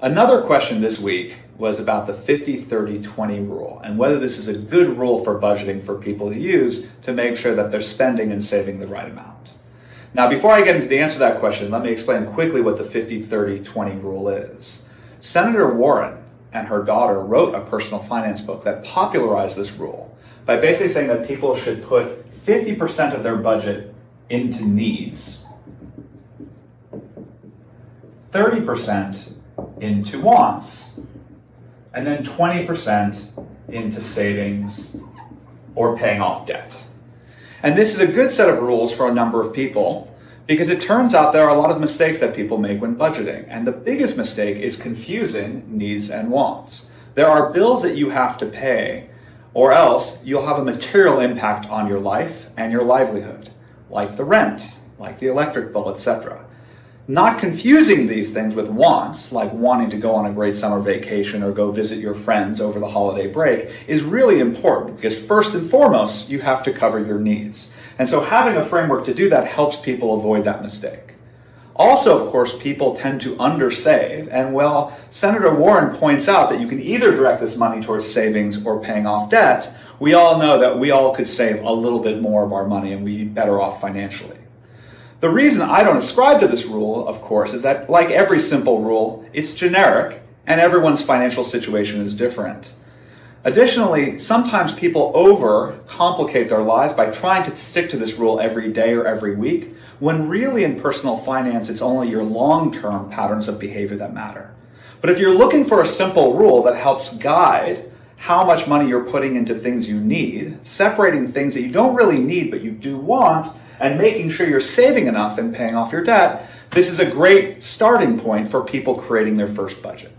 Another question this week was about the 50-30-20 rule and whether this is a good rule for budgeting for people to use to make sure that they're spending and saving the right amount. Now, before I get into the answer to that question, let me explain quickly what the 50-30-20 rule is. Senator Warren and her daughter wrote a personal finance book that popularized this rule by basically saying that people should put 50% of their budget into needs, 30% into wants, and then 20% into savings or paying off debt. And this is a good set of rules for a number of people because it turns out there are a lot of mistakes that people make when budgeting. And the biggest mistake is confusing needs and wants. There are bills that you have to pay or else you'll have a material impact on your life and your livelihood, like the rent, like the electric bill, etc. Not confusing these things with wants, like wanting to go on a great summer vacation or go visit your friends over the holiday break, is really important because first and foremost, you have to cover your needs. And so having a framework to do that helps people avoid that mistake. Also, of course, people tend to undersave, and well, Senator Warren points out that you can either direct this money towards savings or paying off debt. We all know that we all could save a little bit more of our money and we'd be better off financially. The reason I don't ascribe to this rule, of course, is that like every simple rule, it's generic and everyone's financial situation is different. Additionally, sometimes people overcomplicate their lives by trying to stick to this rule every day or every week, when really in personal finance, it's only your long-term patterns of behavior that matter. But if you're looking for a simple rule that helps guide how much money you're putting into things you need, separating things that you don't really need but you do want, and making sure you're saving enough and paying off your debt, this is a great starting point for people creating their first budget.